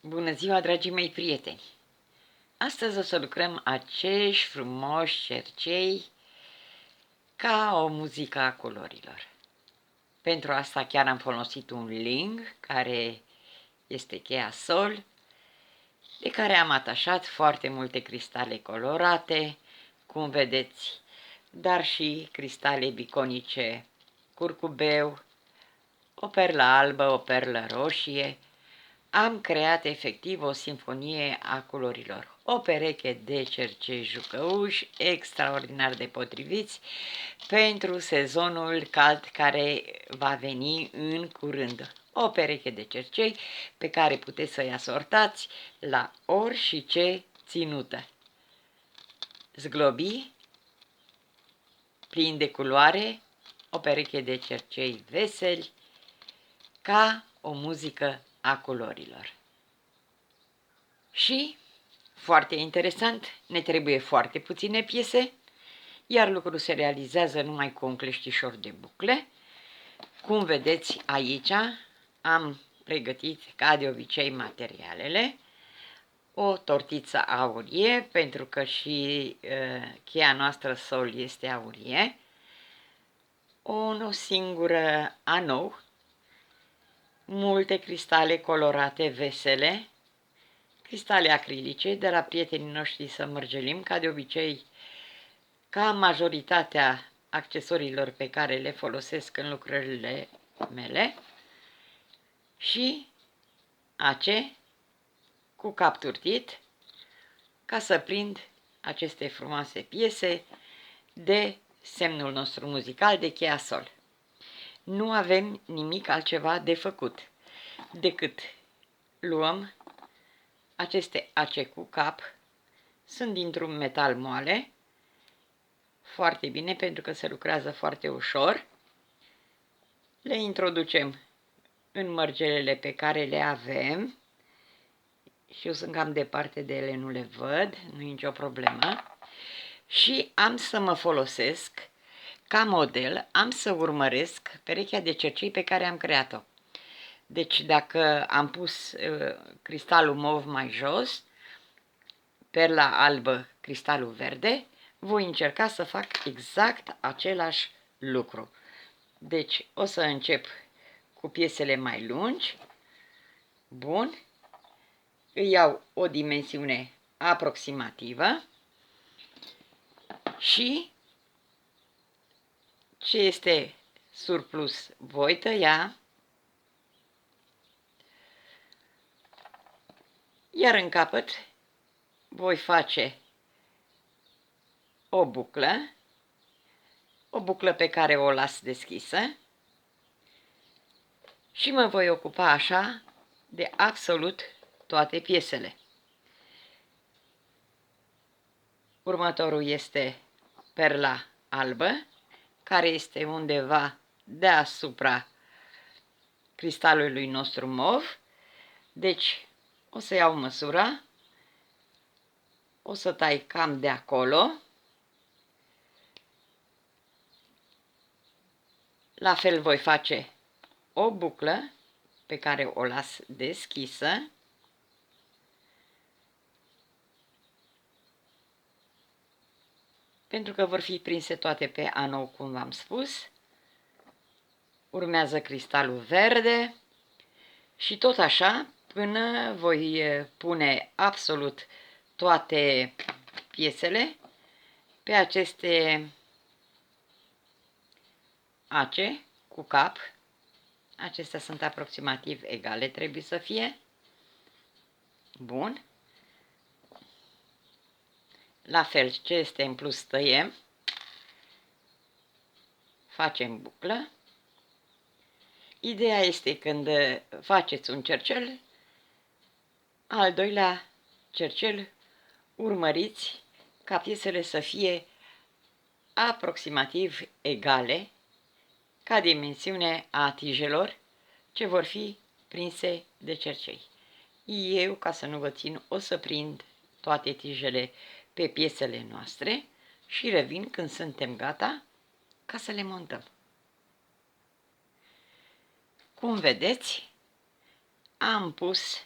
Bună ziua, dragii mei prieteni! Astăzi o să lucrăm acești frumoși cercei ca o muzică a culorilor. Pentru asta chiar am folosit un ling, care este cheia sol, de care am atașat foarte multe cristale colorate, cum vedeți, dar și cristale biconice curcubeu, o perlă albă, o perlă roșie. Am creat efectiv o sinfonie a culorilor, o pereche de cercei jucăuși extraordinar de potriviți pentru sezonul cald care va veni în curând. O pereche de cercei pe care puteți să-i asortați la ori și ce ținută. Zglobi, plin de culoare, o pereche de cercei veseli, ca o muzică a culorilor. Și, foarte interesant, ne trebuie foarte puține piese, iar lucrul se realizează numai cu un cleștișor de bucle. Cum vedeți aici, am pregătit, ca de obicei, materialele. O tortiță aurie, pentru că și cheia noastră sol este aurie. O singură anou, multe cristale colorate vesele, cristale acrilice de la prietenii noștri să mărgelim, ca de obicei, ca majoritatea accesoriilor pe care le folosesc în lucrările mele, și ace cu cap turtit, ca să prind aceste frumoase piese de semnul nostru muzical de cheia sol. Nu avem nimic altceva de făcut decât luăm aceste ace cu cap, sunt dintr-un metal moale, foarte bine pentru că se lucrează foarte ușor. Le introducem în mărgelele pe care le avem și eu sunt cam departe de ele, nu le văd, nu e nicio problemă. Și am să mă folosesc ca model, am să urmăresc perechea de cercei pe care am creat-o. Deci dacă am pus cristalul mov mai jos, perla albă, cristalul verde, voi încerca să fac exact același lucru. Deci o să încep cu piesele mai lungi. Bun. Îi iau o dimensiune aproximativă și ce este surplus voi tăia, iar în capăt voi face o buclă pe care o las deschisă și mă voi ocupa așa de absolut toate piesele. Următorul este perla albă, care este undeva deasupra cristalului nostru mov. Deci o să iau măsura, o să tai cam de acolo. La fel voi face o buclă pe care o las deschisă. Pentru că vor fi prinse toate pe anou, cum v-am spus. Urmează cristalul verde și tot așa până voi pune absolut toate piesele pe aceste ace cu cap. Acestea sunt aproximativ egale, trebuie să fie. Bun. La fel, ce este în plus tăiem. Facem buclă. Ideea este când faceți un cercel, al doilea cercel, urmăriți ca piesele să fie aproximativ egale ca dimensiune a tijelor ce vor fi prinse de cercei. Eu, ca să nu vă țin, o să prind toate tijele pe piesele noastre și revin când suntem gata ca să le montăm. Cum vedeți, am pus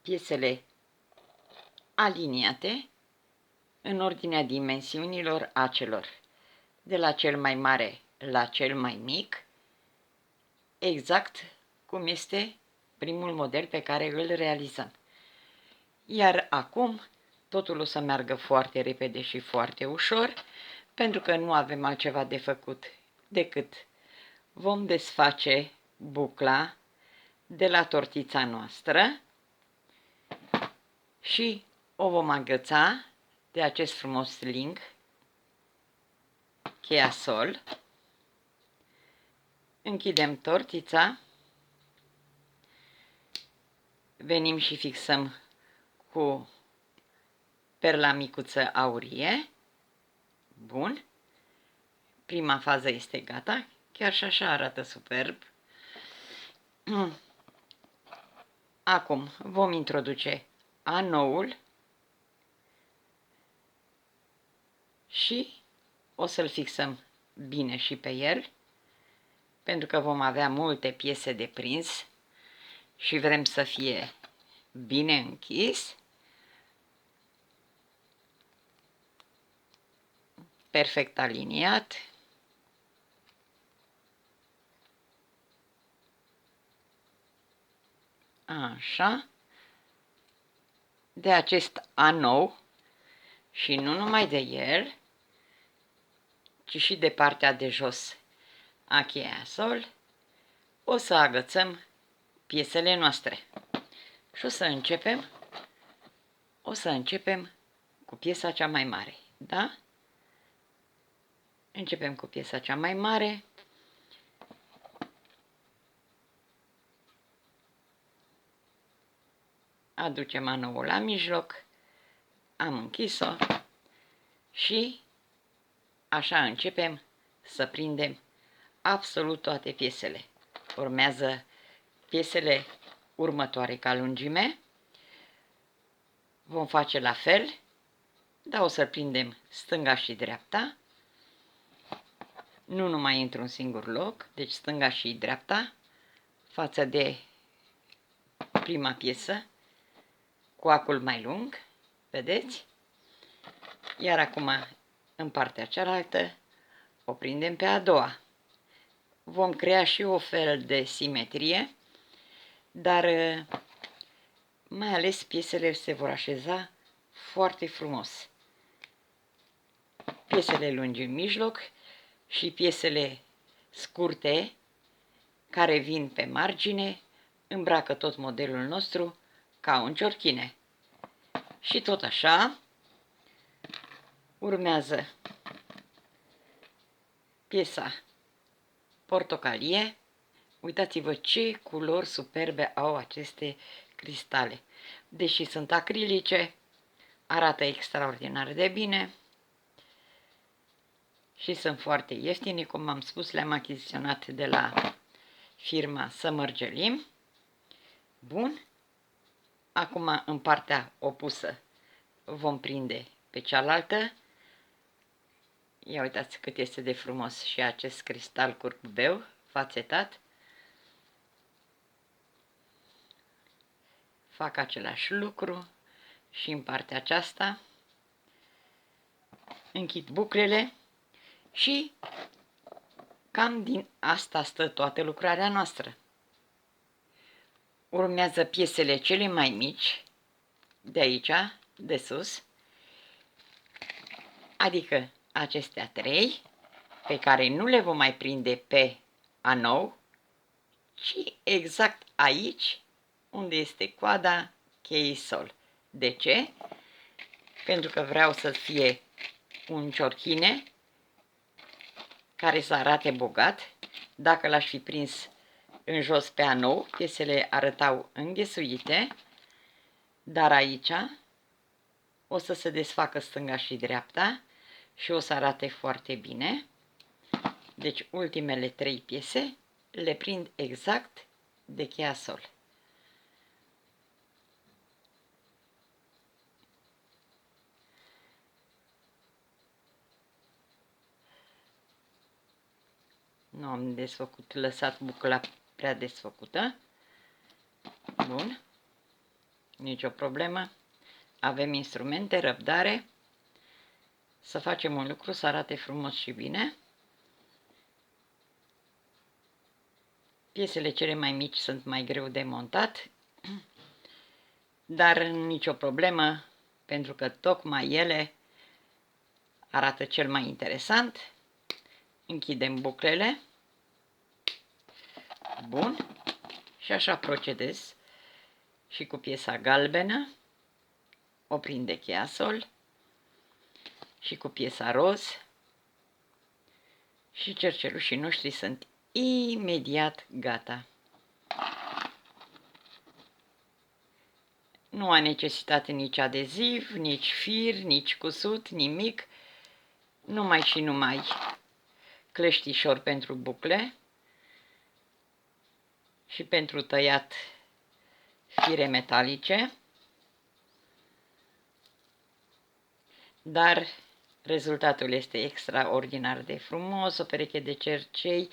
piesele aliniate în ordinea dimensiunilor acelor, de la cel mai mare la cel mai mic, exact cum este primul model pe care îl realizăm. Iar acum totul o să meargă foarte repede și foarte ușor, pentru că nu avem altceva de făcut decât vom desface bucla de la tortița noastră și o vom agăța de acest frumos link cheia-sol. Închidem tortița, venim și fixăm cu perla micuță aurie. Bun. Prima fază este gata, chiar și așa arată superb. Acum vom introduce anoul și o să-l fixăm bine și pe el, pentru că vom avea multe piese de prins și vrem să fie bine închis. Perfect aliniat. Așa. De acest anou și nu numai de el, ci și de partea de jos a cheia-sol, o să agățăm piesele noastre. Și o să începem cu piesa cea mai mare, da? Începem cu piesa cea mai mare. Aducem anoul la mijloc. Am închis-o și așa începem să prindem absolut toate piesele. Urmează piesele următoare ca lungime. Vom face la fel, dar o să prindem stânga și dreapta. Nu numai într-un singur loc, deci stânga și dreapta, față de prima piesă, cu acul mai lung, vedeți? Iar acum, în partea cealaltă, o prindem pe a doua. Vom crea și o fel de simetrie, dar mai ales piesele se vor așeza foarte frumos. Piesele lungi în mijloc și piesele scurte care vin pe margine îmbracă tot modelul nostru ca un ciorchine. Și tot așa urmează piesa portocalie. Uitați-vă ce culori superbe au aceste cristale. Deși sunt acrilice, arată extraordinar de bine și sunt foarte ieftine. Cum am spus, le-am achiziționat de la firma Sămărgelim. Bun. Acum, în partea opusă, vom prinde pe cealaltă. Ia uitați cât este de frumos și acest cristal curcubeu fațetat. Fac același lucru și în partea aceasta. Închid buclele și cam din asta stă toată lucrarea noastră. Urmează piesele cele mai mici, de aici, de sus, adică acestea trei, pe care nu le vom mai prinde pe anou, ci exact aici, unde este coada cheii sol. De ce? Pentru că vreau să fie un ciorchine care să arate bogat. Dacă l-aș fi prins în jos pe anou, piesele arătau înghesuite, dar aici o să se desfacă stânga și dreapta și o să arate foarte bine. Deci ultimele trei piese le prind exact de cheia sol. Nu am desfăcut, lăsat bucla prea desfăcută. Bun. nicio problemă. Avem instrumente, răbdare, să facem un lucru să arate frumos și bine. Piesele cele mai mici sunt mai greu de montat, dar nicio problemă, pentru că tocmai ele arată cel mai interesant. Închidem buclele. Bun. Și așa procedez și cu piesa galbenă. O prind de chiasol. Și cu piesa roz. Și cercelușii noștri sunt imediat gata. Nu a necesitat nici adeziv, nici fir, nici cusut, nimic. Numai și numai cleștișor pentru bucle și pentru tăiat fire metalice. Dar rezultatul este extraordinar de frumos, o pereche de cercei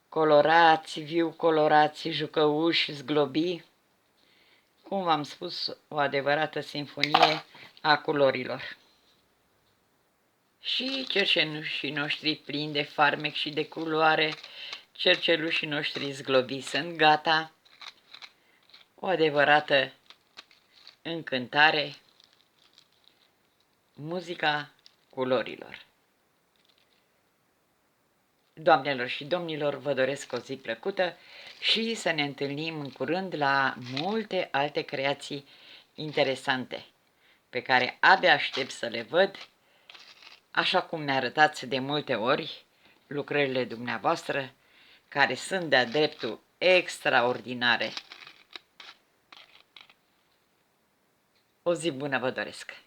colorați, viu colorați, jucăuși, zglobii. Cum v-am spus, o adevărată sinfonie a culorilor. Și cercelușii noștri plini de farmec și de culoare, cercelușii noștri zglobii sunt gata. O adevărată încântare, muzica culorilor. Doamnelor și domnilor, vă doresc o zi plăcută și să ne întâlnim în curând la multe alte creații interesante, pe care abia aștept să le văd, așa cum mi-arătați de multe ori lucrările dumneavoastră, care sunt de-a dreptul extraordinare. O zi bună vă doresc!